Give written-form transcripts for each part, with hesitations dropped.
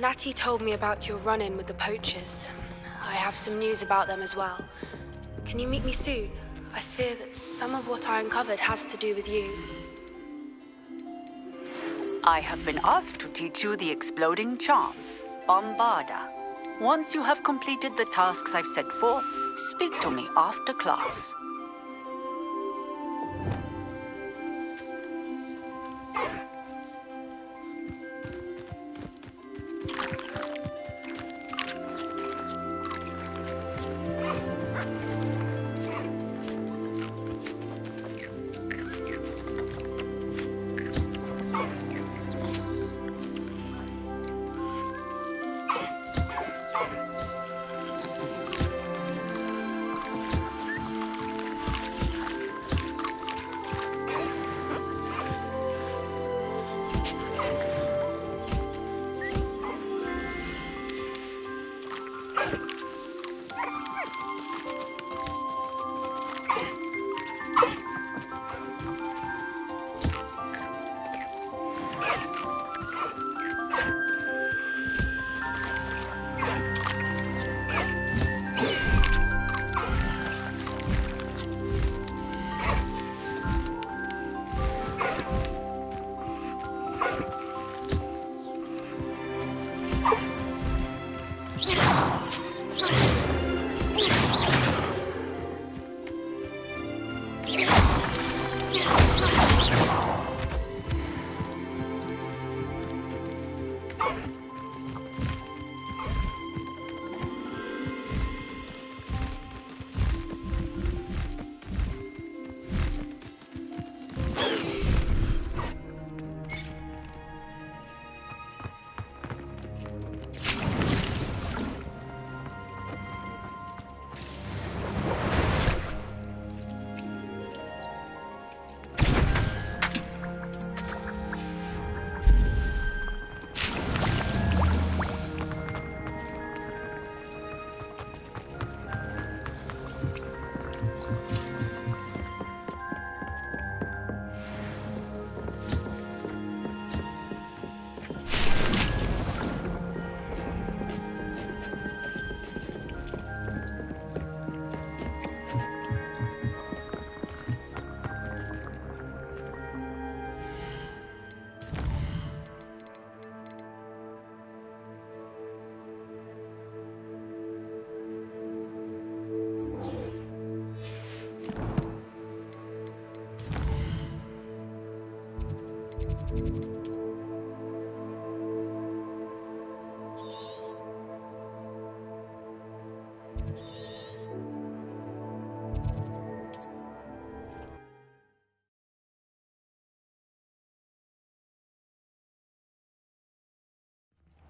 Natty told me about your run-in with the poachers. I have some news about them as well. Can you meet me soon? I fear that some of what I uncovered has to do with you. I have been asked to teach you the exploding charm, Bombarda. Once you have completed the tasks I've set forth, speak to me after class.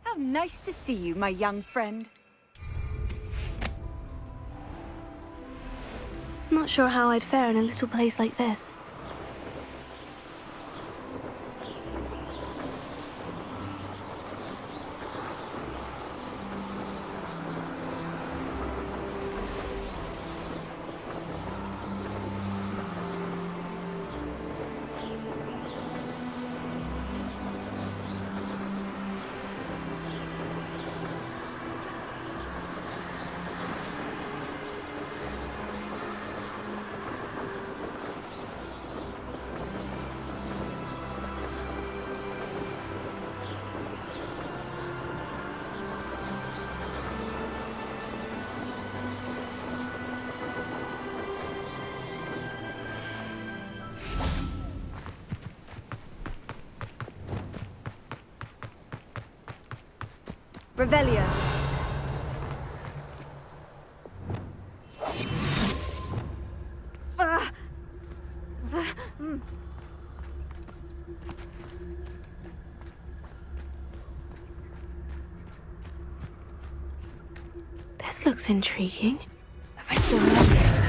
How nice to see you, my young friend. Not sure how I'd fare in a little place like this. Revelio. This looks intriguing. Have I still learned it?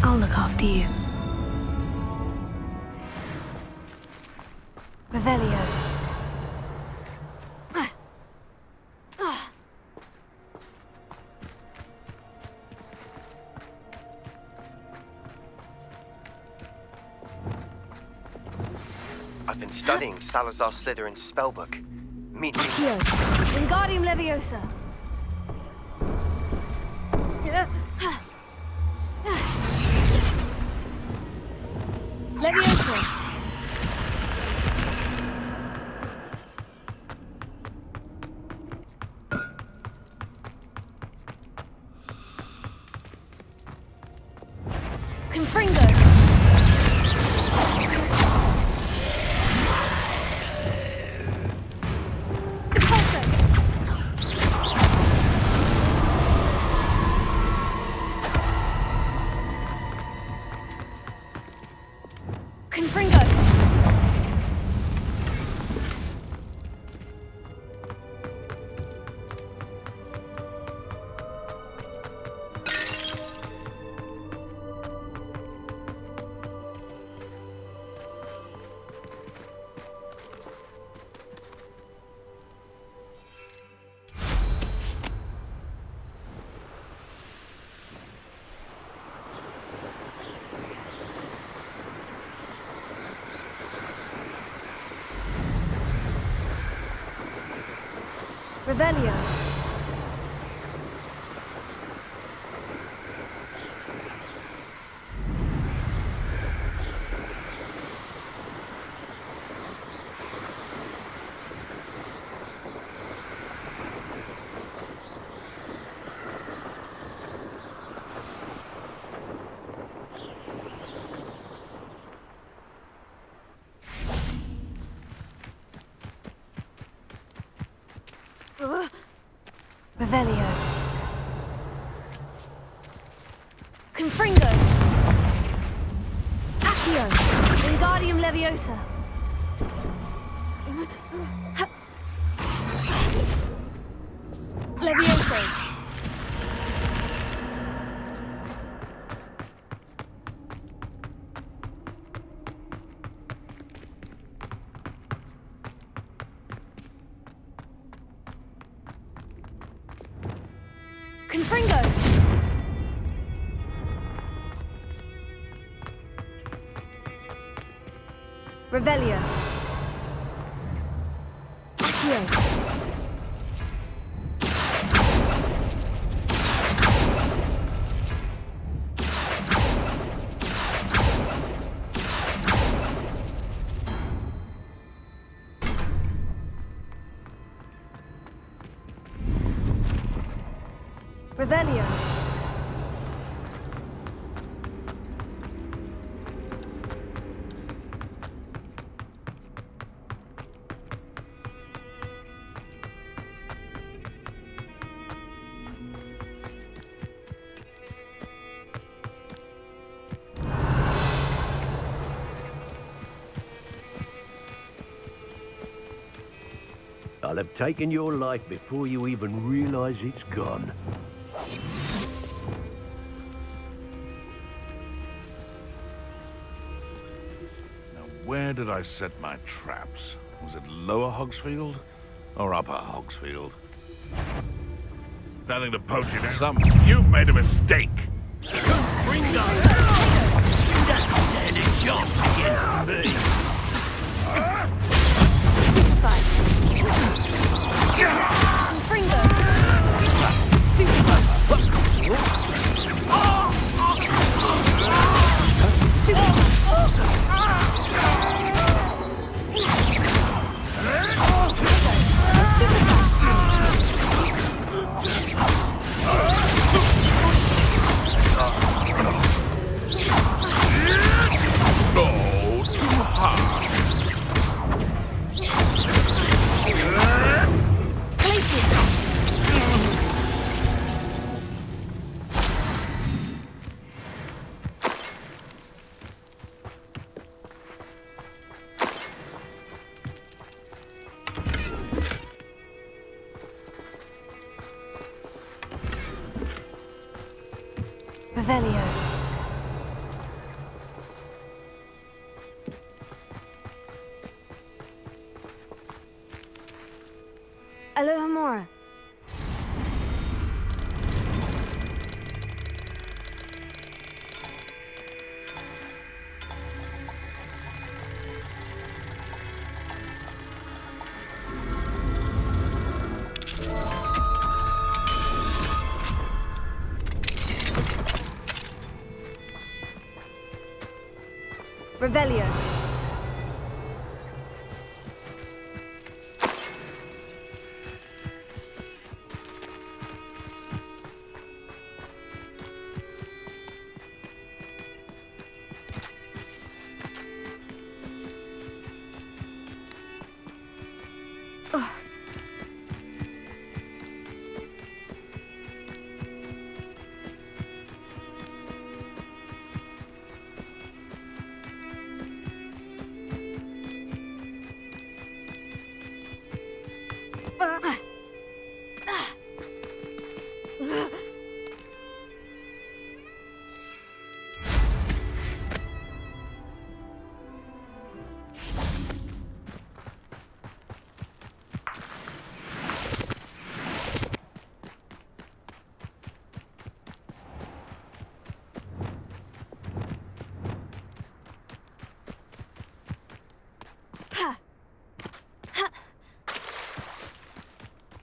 I'll look after you. Revelio. I've been studying Salazar Slytherin's spellbook. Meet me. Accio. Wingardium Leviosa. Leviosa. Confringo. Revelio. Revelio. Confringo. Accio. Wingardium Leviosa. Leviosa. Confringo! Revelio. Accio. Revelio. I'll have taken your life before you even realize it's gone. Now, where did I set my traps? Was it Lower Hogsfield or Upper Hogsfield? Nothing to poach it out. You've made a mistake. Stupefied. Fringo. Stupefied. Oh, too hard. Revelio. Alohomora. Revelio.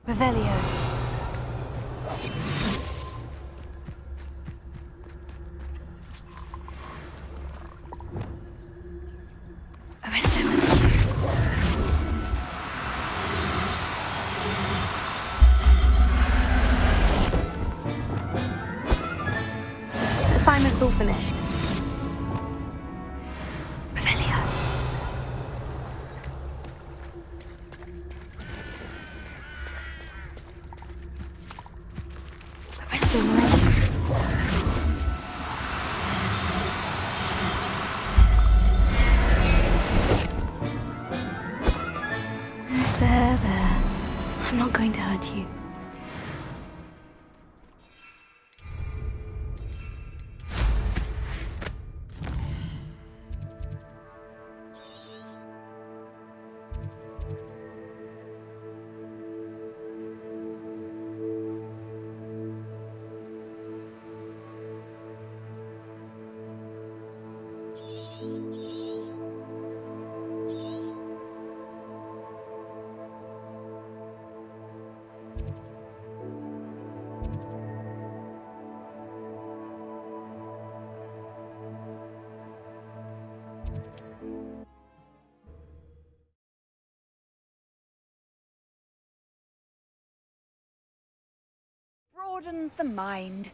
Revelio. Assignment's all finished. Revelio. There. I'm not going to hurt you. Broadens the mind.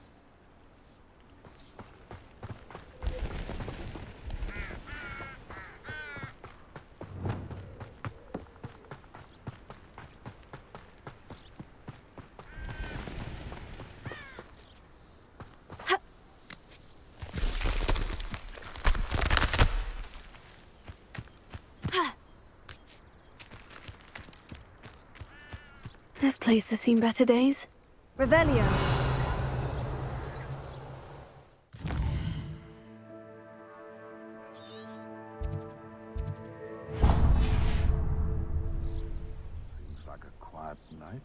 This place has seen better days. Revelio. right.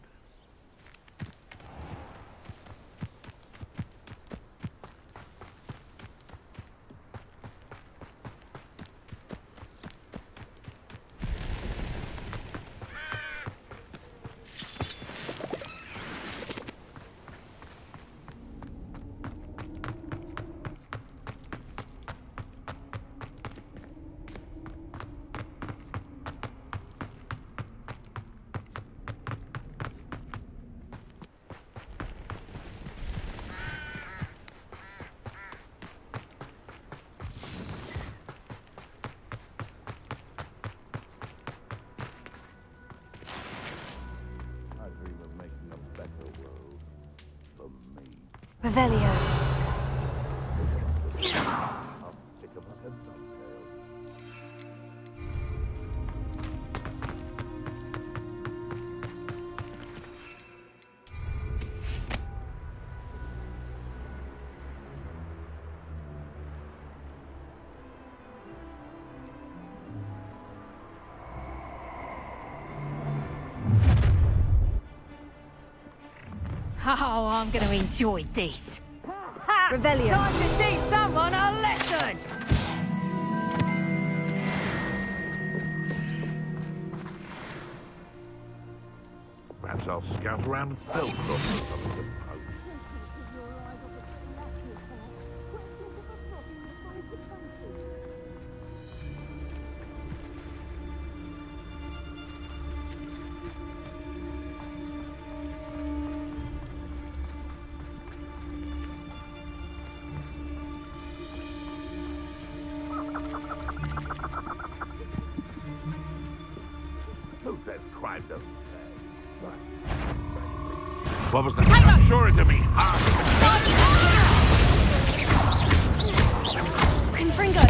I dream of making a better world for me. Revelio. I'll stick 'em like a dovetail. Oh, I'm going to enjoy this. Revelio. Time to teach someone a lesson! Perhaps I'll scout around and spell cross or something to poke. Who says crime doesn't pay? What was that? Show it to me! Confringo.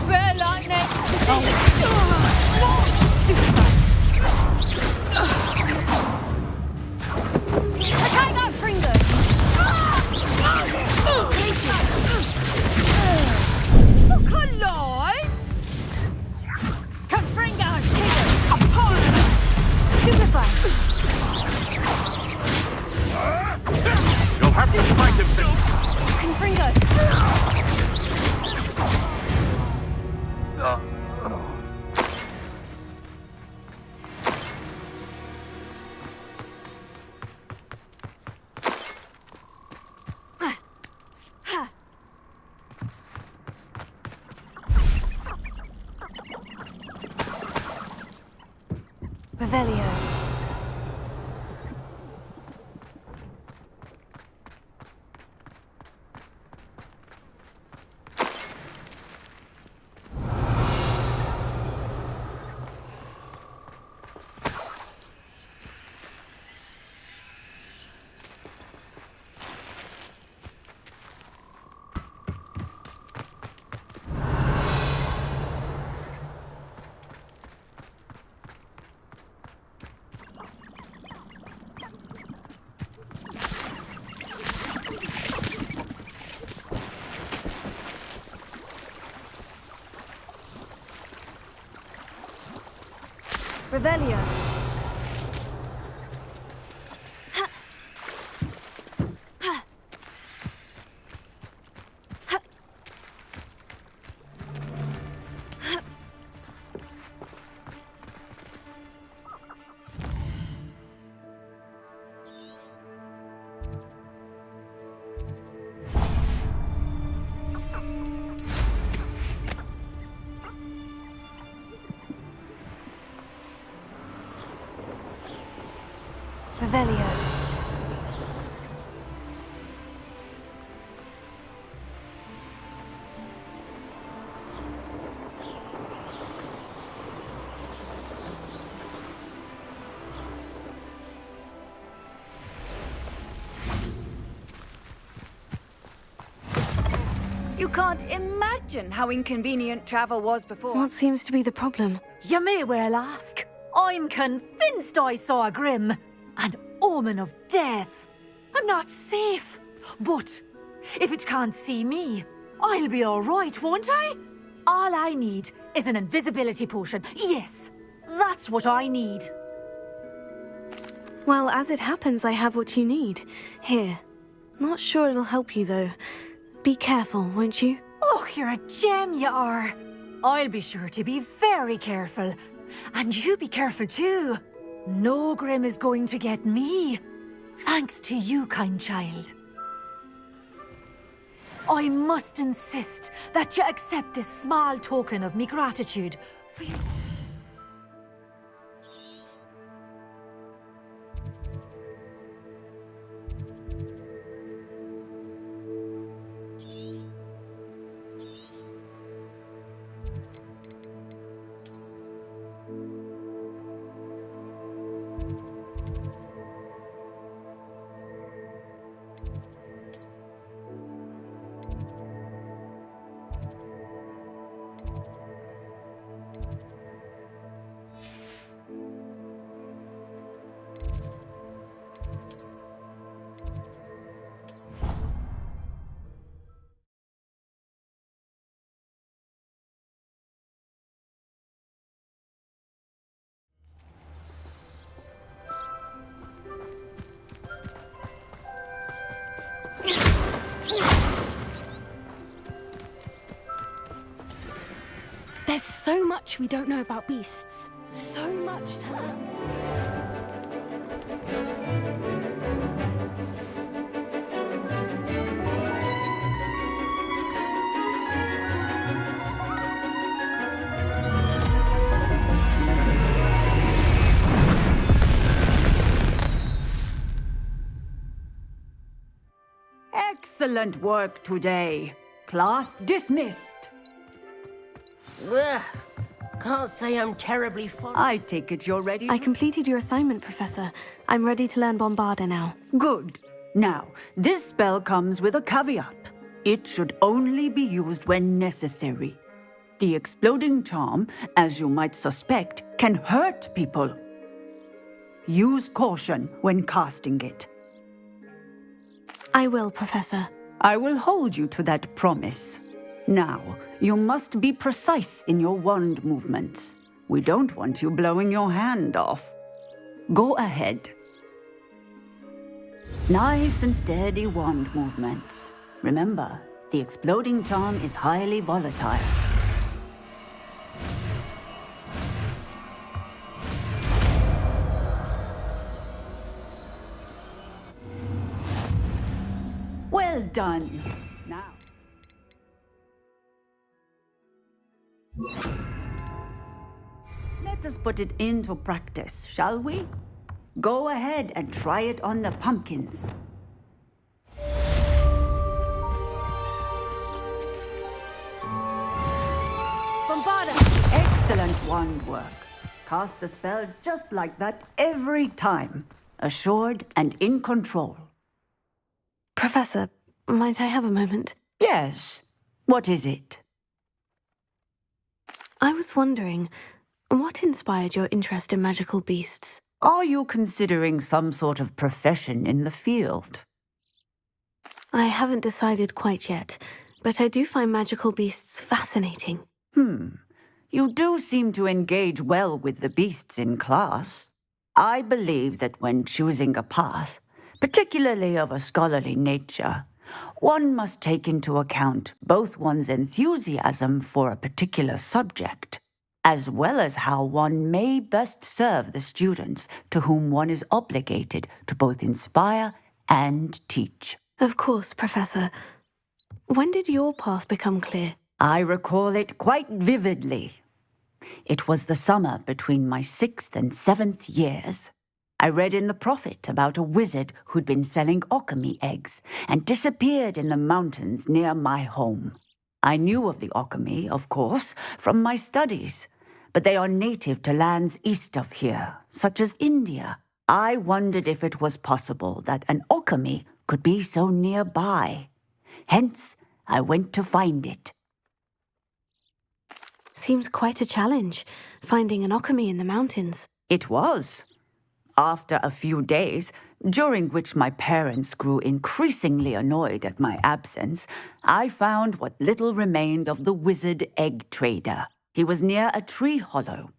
Red lightning! Potato Fringo. Look alive! Confringo! Stupefy. You'll have to fight him, Phil. Confringo. Revelio. Revelio. Revelio. You can't imagine how inconvenient travel was before. What seems to be the problem? You may well ask. I'm convinced I saw a grim, an omen of death. I'm not safe. But if it can't see me, I'll be all right, won't I? All I need is an invisibility potion. Yes, that's what I need. Well, as it happens, I have what you need. Here. Not sure it'll help you, though. Be careful, won't you? Oh, you're a gem, you are. I'll be sure to be very careful. And you be careful too. No Grim is going to get me. Thanks to you, kind child. I must insist that you accept this small token of me gratitude for your... There's so much we don't know about beasts. So much to learn. Excellent work today. Class dismissed. Ugh. Can't say I'm terribly fond. I take it you're ready to... I completed your assignment, Professor. I'm ready to learn Bombarda now. Good. Now, this spell comes with a caveat. It should only be used when necessary. The exploding charm, as you might suspect, can hurt people. Use caution when casting it. I will, Professor. I will hold you to that promise. Now, you must be precise in your wand movements. We don't want you blowing your hand off. Go ahead. Nice and steady wand movements. Remember, the exploding charm is highly volatile. Well done. Now. Let us put it into practice, shall we? Go ahead and try it on the pumpkins. Bombarda! Excellent wand work. Cast the spell just like that every time. Assured and in control. Professor, might I have a moment? Yes. What is it? I was wondering, what inspired your interest in magical beasts? Are you considering some sort of profession in the field? I haven't decided quite yet, but I do find magical beasts fascinating. You do seem to engage well with the beasts in class. I believe that when choosing a path, particularly of a scholarly nature, one must take into account both one's enthusiasm for a particular subject, as well as how one may best serve the students to whom one is obligated to both inspire and teach. Of course, Professor. When did your path become clear? I recall it quite vividly. It was the summer between my 6th and 7th years. I read in the Prophet about a wizard who'd been selling alchemy eggs and disappeared in the mountains near my home. I knew of the alchemy, of course, from my studies, but they are native to lands east of here, such as India. I wondered if it was possible that an alchemy could be so nearby. Hence, I went to find it. Seems quite a challenge, finding an alchemy in the mountains. It was. After a few days, during which my parents grew increasingly annoyed at my absence, I found what little remained of the wizard egg trader. He was near a tree hollow,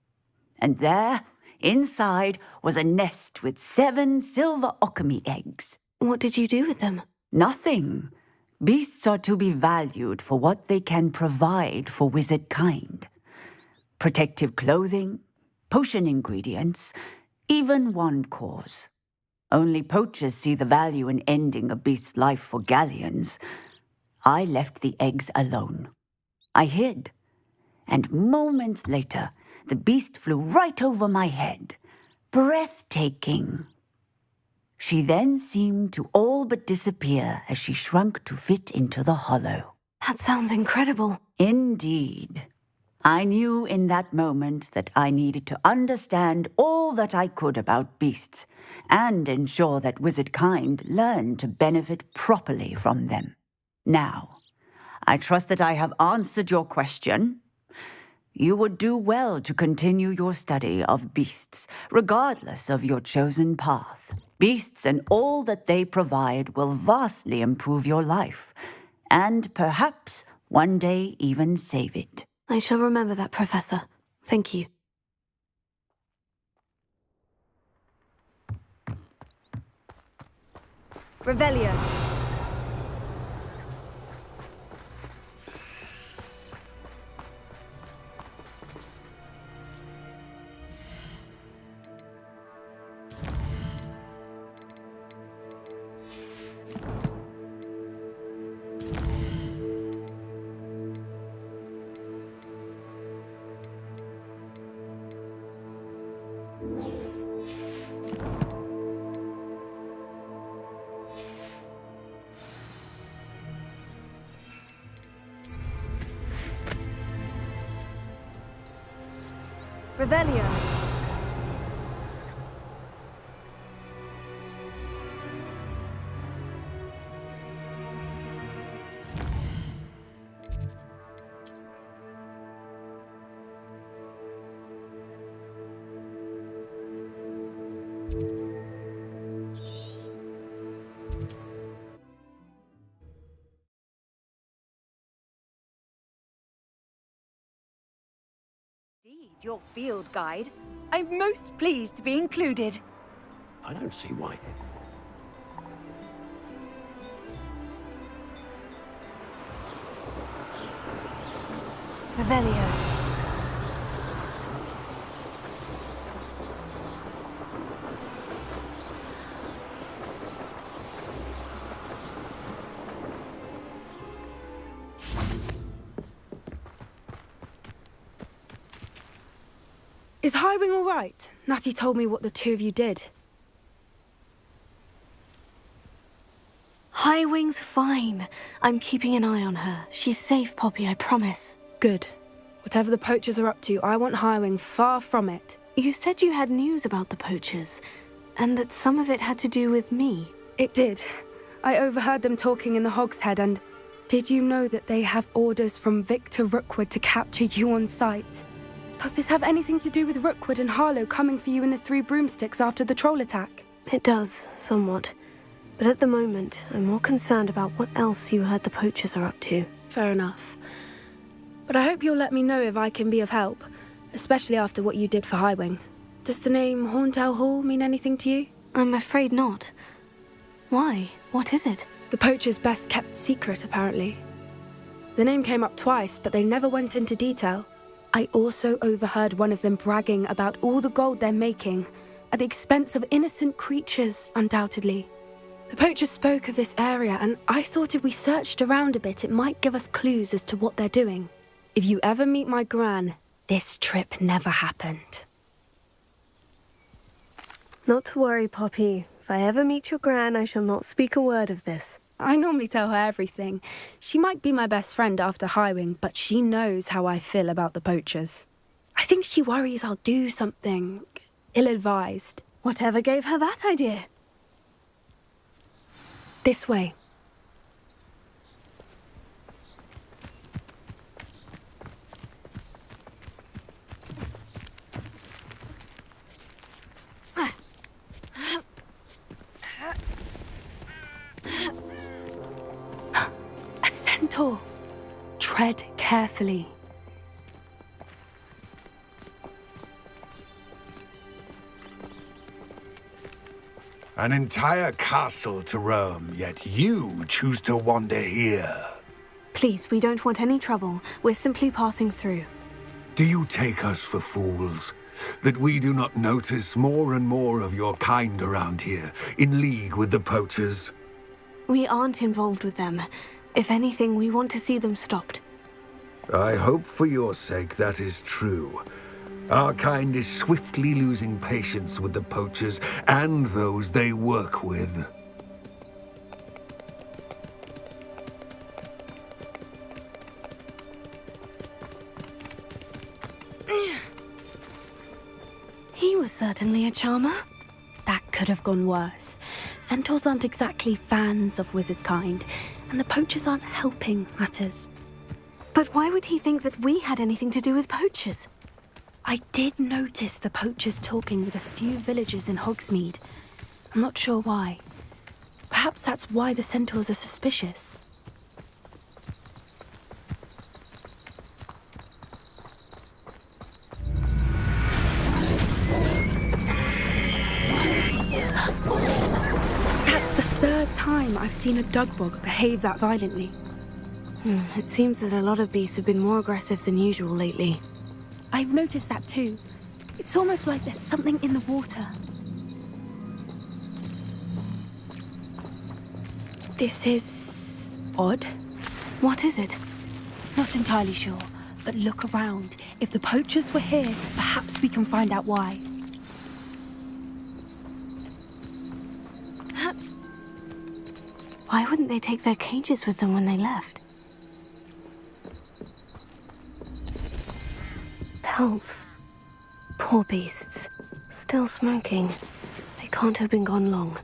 and there, inside, was a nest with 7 silver okami eggs. What did you do with them? Nothing. Beasts are to be valued for what they can provide for wizard kind. Protective clothing, potion ingredients, even wand cores. Only poachers see the value in ending a beast's life for galleons. I left the eggs alone. I hid, and moments later, the beast flew right over my head. Breathtaking. She then seemed to all but disappear as she shrunk to fit into the hollow. That sounds incredible. Indeed. I knew in that moment that I needed to understand all that I could about beasts and ensure that wizard kind learned to benefit properly from them. Now, I trust that I have answered your question. You would do well to continue your study of beasts, regardless of your chosen path. Beasts and all that they provide will vastly improve your life, and perhaps one day even save it. I shall remember that, Professor. Thank you. Revelio. Revelio. Indeed, your field guide. I'm most pleased to be included. I don't see why. Revelio. Is Highwing all right? Natty told me what the two of you did. Highwing's fine. I'm keeping an eye on her. She's safe, Poppy, I promise. Good. Whatever the poachers are up to, I want Highwing far from it. You said you had news about the poachers, and that some of it had to do with me. It did. I overheard them talking in the Hogshead, and did you know that they have orders from Victor Rookwood to capture you on sight? Does this have anything to do with Rookwood and Harlow coming for you in the 3 broomsticks after the troll attack? It does, somewhat. But at the moment, I'm more concerned about what else you heard the poachers are up to. Fair enough. But I hope you'll let me know if I can be of help, especially after what you did for Highwing. Does the name Horntail Hall mean anything to you? I'm afraid not. Why? What is it? The poachers' best kept secret, apparently. The name came up twice, but they never went into detail. I also overheard one of them bragging about all the gold they're making, at the expense of innocent creatures, undoubtedly. The poachers spoke of this area, and I thought if we searched around a bit, it might give us clues as to what they're doing. If you ever meet my gran, this trip never happened. Not to worry, Poppy. If I ever meet your gran, I shall not speak a word of this. I normally tell her everything. She might be my best friend after Highwing, but she knows how I feel about the poachers. I think she worries I'll do something ill-advised. Whatever gave her that idea? This way. centaur. Tread carefully. An entire castle to roam, yet you choose to wander here. Please, we don't want any trouble. We're simply passing through. Do you take us for fools? That we do not notice more and more of your kind around here, in league with the poachers? We aren't involved with them. If anything, we want to see them stopped. I hope for your sake that is true. Our kind is swiftly losing patience with the poachers and those they work with. He was certainly a charmer. That could have gone worse. Centaurs aren't exactly fans of wizard kind, and the poachers aren't helping matters. But why would he think that we had anything to do with poachers? I did notice the poachers talking with a few villagers in Hogsmeade. I'm not sure why. Perhaps that's why the centaurs are suspicious. That's the third time I've seen a dugbog behave that violently. It seems that a lot of beasts have been more aggressive than usual lately. I've noticed that too. It's almost like there's something in the water. This is odd. What is it? Not entirely sure, but look around. If the poachers were here, perhaps we can find out why. Why wouldn't they take their cages with them when they left? Pelts. Poor beasts. Still smoking. They can't have been gone long.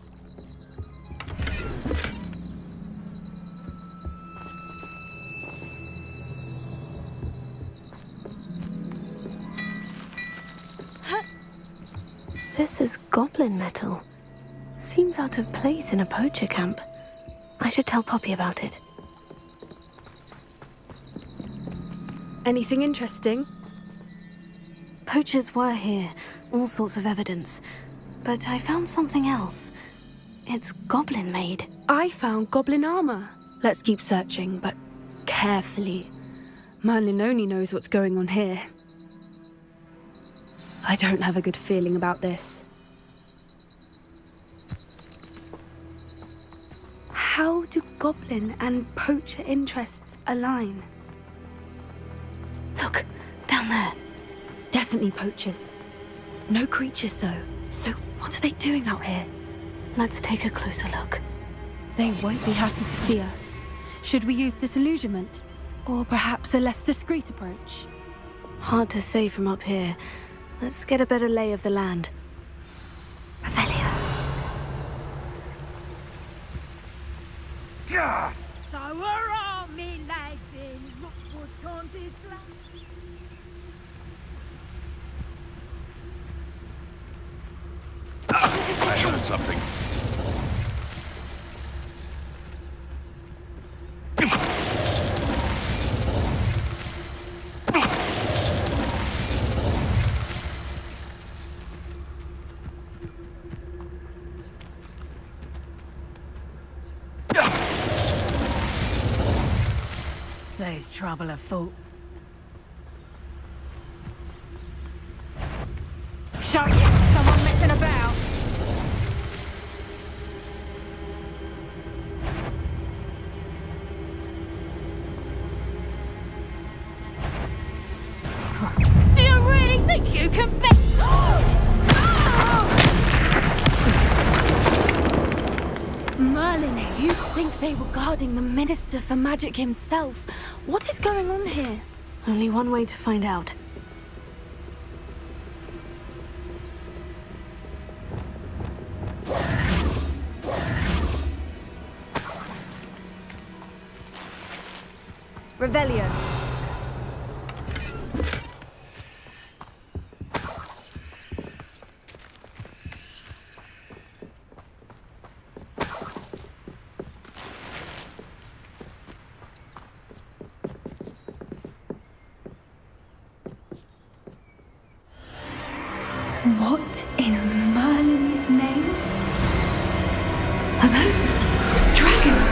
This is goblin metal. Seems out of place in a poacher camp. I should tell Poppy about it. Anything interesting? Poachers were here, all sorts of evidence. But I found something else. It's goblin-made. I found goblin armor. Let's keep searching, but carefully. Merlin only knows what's going on here. I don't have a good feeling about this. How do goblin and poacher interests align? Look, down there. Definitely poachers. No creatures, though. So what are they doing out here? Let's take a closer look. They won't be happy to see us. Should we use disillusionment? Or perhaps a less discreet approach? Hard to say from up here. Let's get a better lay of the land. Revelio. Yeah. So are all me lads in Rockwood on this land. I heard something. There's trouble afoot. Shut it! Someone messing about! Do you really think you can best... Merlin, you'd think they were guarding the Minister for Magic himself. What is going on here? Only one way to find out. Revelio. What in Merlin's name? Are those dragons?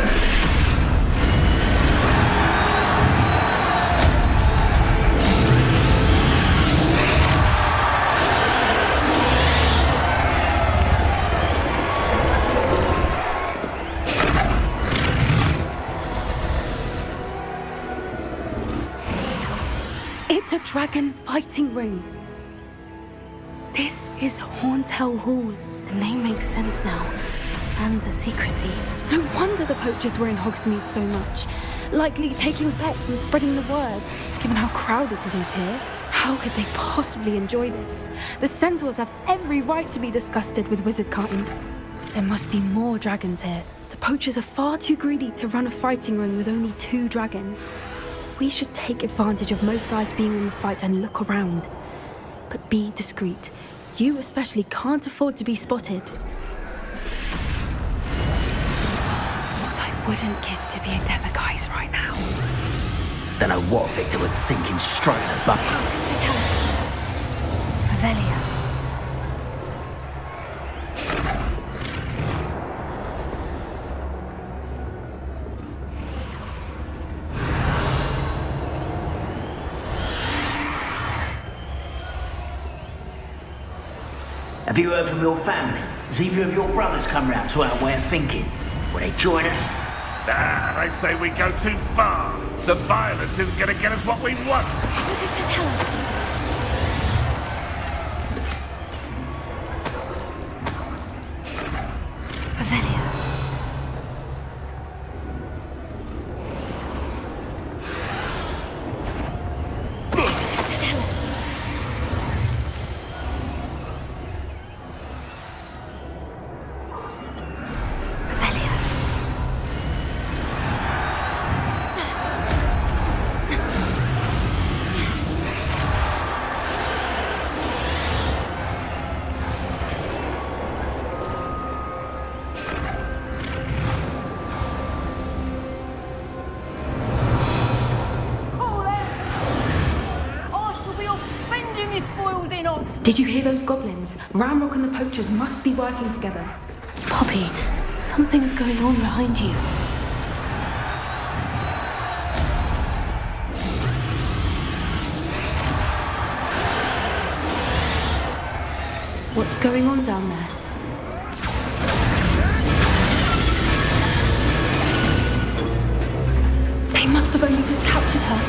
It's a dragon fighting ring. This is Horntail Hall. The name makes sense now. And the secrecy. No wonder the poachers were in Hogsmeade so much. Likely taking bets and spreading the word. Given how crowded it is here, how could they possibly enjoy this? The centaurs have every right to be disgusted with wizardkind. There must be more dragons here. The poachers are far too greedy to run a fighting ring with only 2 dragons. We should take advantage of most eyes being on the fight and look around. But be discreet. You especially can't afford to be spotted. What I wouldn't give to be a Demiguise right now. Don't know what Victor was thinking straight in the butt. Tell us. Revelia. Have you heard from your family? Has either of your brothers come round to our way of thinking? Will they join us? Nah, they say we go too far. The violence isn't gonna get us what we want. Lucas, tell us. Revelia. Lucas, tell us. Did you hear those goblins? Ramrock and the poachers must be working together. Poppy, something's going on behind you. What's going on down there? They must have only just captured her.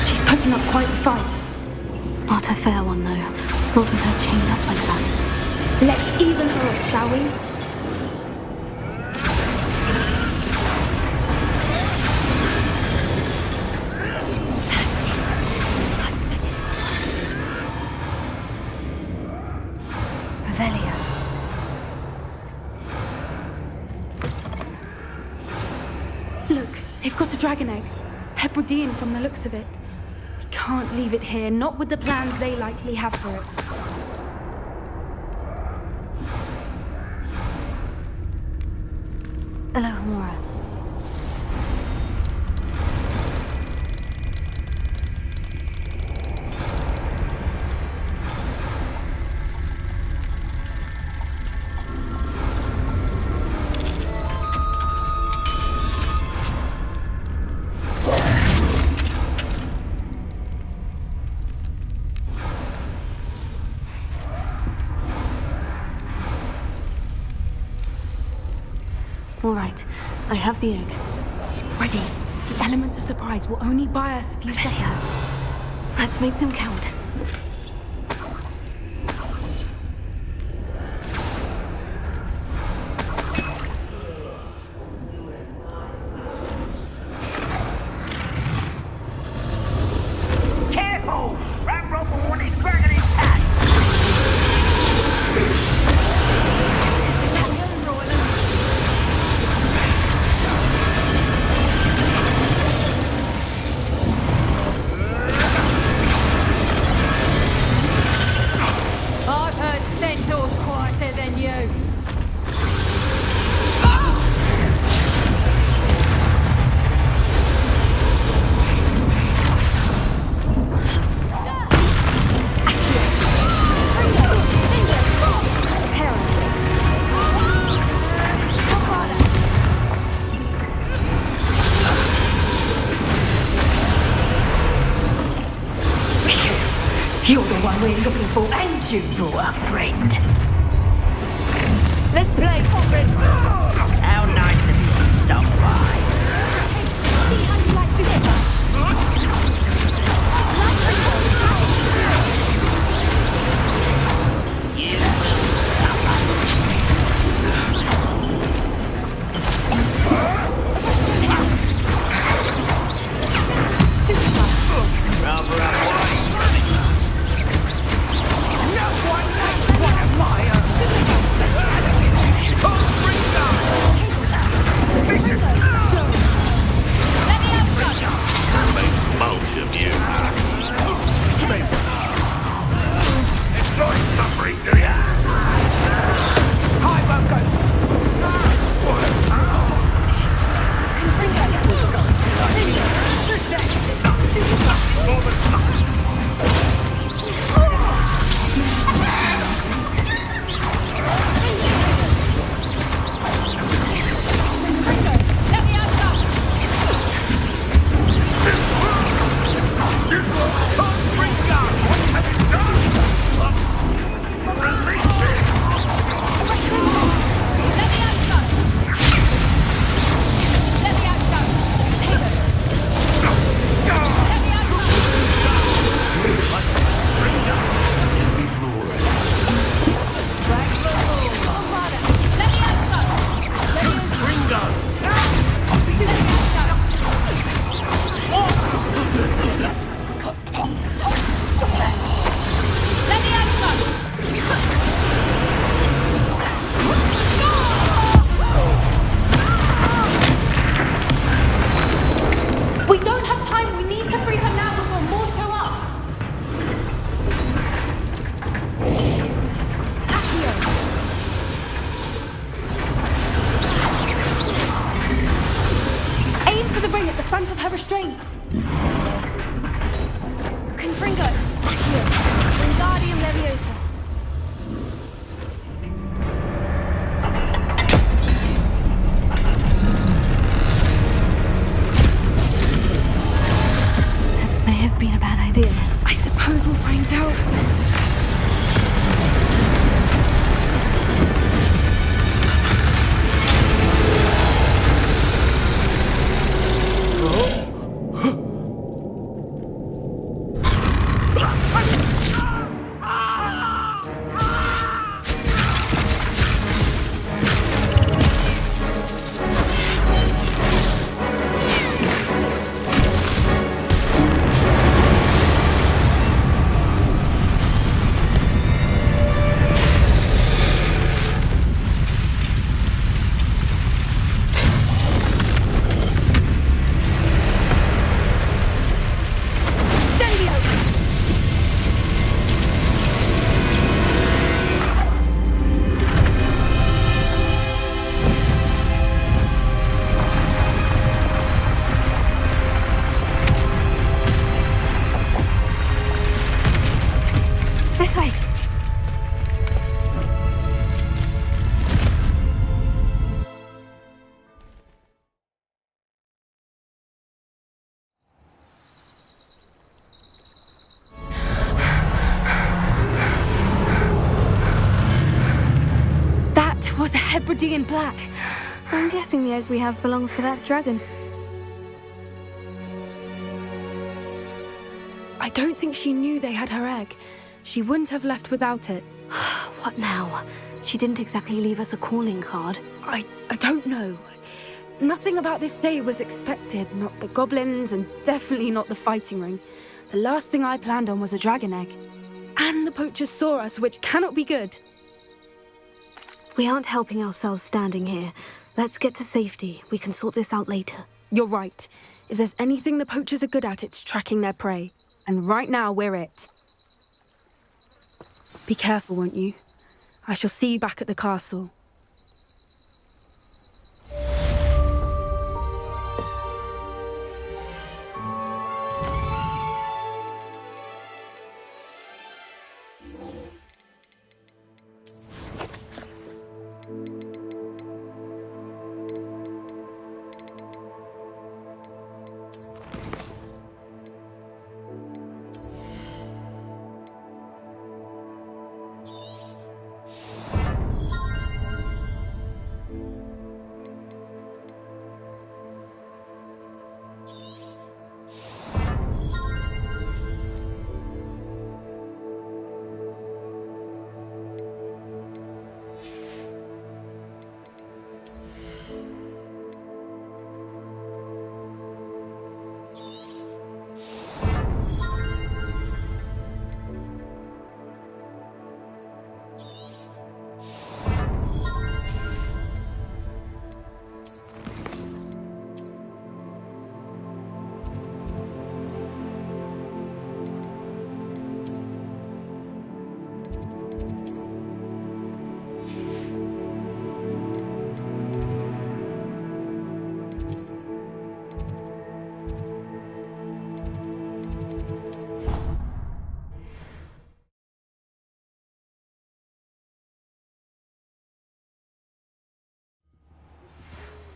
She's putting up quite the fight. Not a fair one, though. Not with her chained up like that. Let's even her up, shall we? That's it. I bet it's Revelia. Look, they've got a dragon egg. Hebridean from the looks of it. We can't leave it here, not with the plans they likely have for it. Alohomora. All right, I have the egg. Ready. The elements of surprise will only buy us a few seconds. Let's make them count. Careful! Ramrock will want his dragon intact! we're looking for, and you brought a friend. Let's play, friend. How nice of you to stop by. See how you like this. You will suffer. Rather unwise. No one knows what a liar. Make mulch of you. Enjoy suffering, do ya? I won't go. We don't have time. We need to free her now before more show up. Aim for the ring at the front of her restraints. Confringo, Accio, Wingardium Leviosa. This may have been a bad idea. I suppose we'll find out. This way. That was a Hebridean black. I'm guessing the egg we have belongs to that dragon. I don't think she knew they had her egg. She wouldn't have left without it. What now? She didn't exactly leave us a calling card. I don't know. Nothing about this day was expected. Not the goblins, and definitely not the fighting ring. The last thing I planned on was a dragon egg. And the poachers saw us, which cannot be good. We aren't helping ourselves standing here. Let's get to safety. We can sort this out later. You're right. If there's anything the poachers are good at, it's tracking their prey. And right now, we're it. Be careful, won't you? I shall see you back at the castle.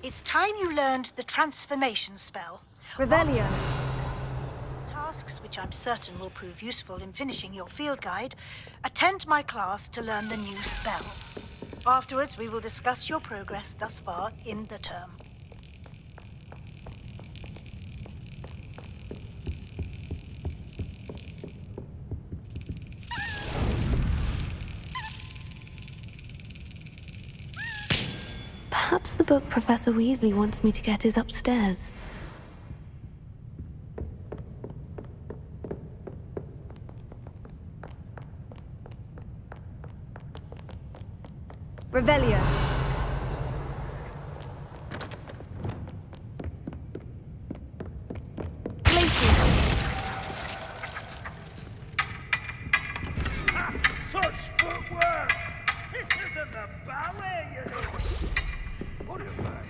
It's time you learned the transformation spell. Revelio. Tasks which I'm certain will prove useful in finishing your field guide. Attend my class to learn the new spell. Afterwards, we will discuss your progress thus far in the term. Perhaps the book Professor Weasley wants me to get is upstairs. Revelio. Such footwork! This isn't the ballet, you know! What is that?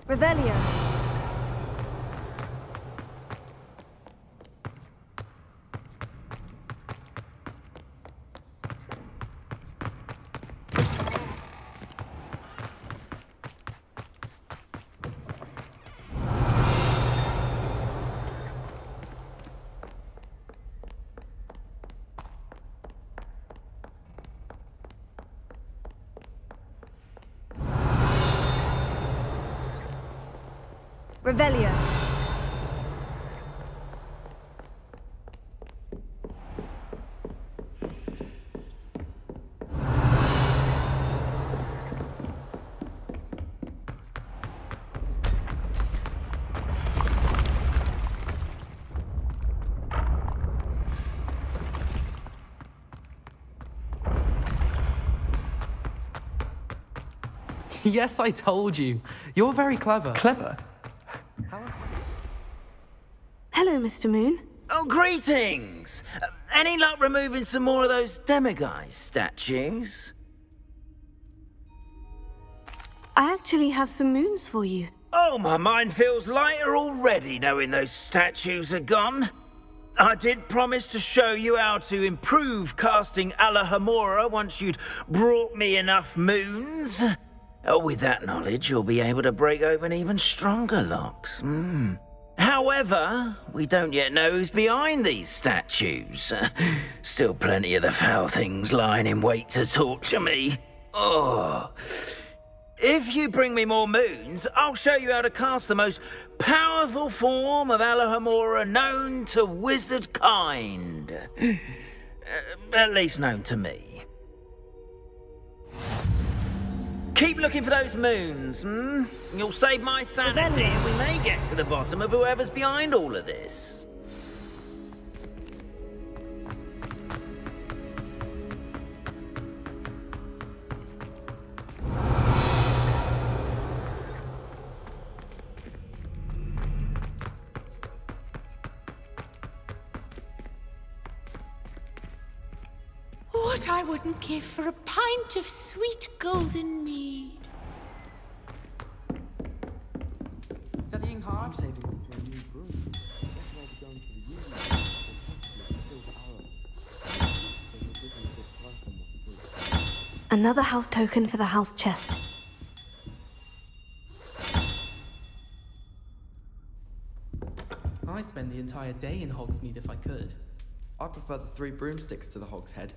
Revelio. Revelio. Yes, I told you. You're very clever. Clever? Hello, Mr. Moon. Oh, greetings! Any luck removing some more of those demiguise statues? I actually have some moons for you. Oh, my mind feels lighter already knowing those statues are gone. I did promise to show you how to improve casting Alohomora once you'd brought me enough moons. With that knowledge, you'll be able to break open even stronger locks. However, we don't yet know who's behind these statues. Still plenty of the foul things lying in wait to torture me. Oh. If you bring me more moons, I'll show you how to cast the most powerful form of Alohomora known to wizard kind. At least known to me. Keep looking for those moons, You'll save my sanity, and we may get to the bottom of whoever's behind all of this. What I wouldn't give for a pint of sweet golden mead. Studying hard? I'm saving it for a new broom. Another house token for the house chest. I'd spend the entire day in Hogsmeade if I could. I prefer the 3 broomsticks to the Hog's Head.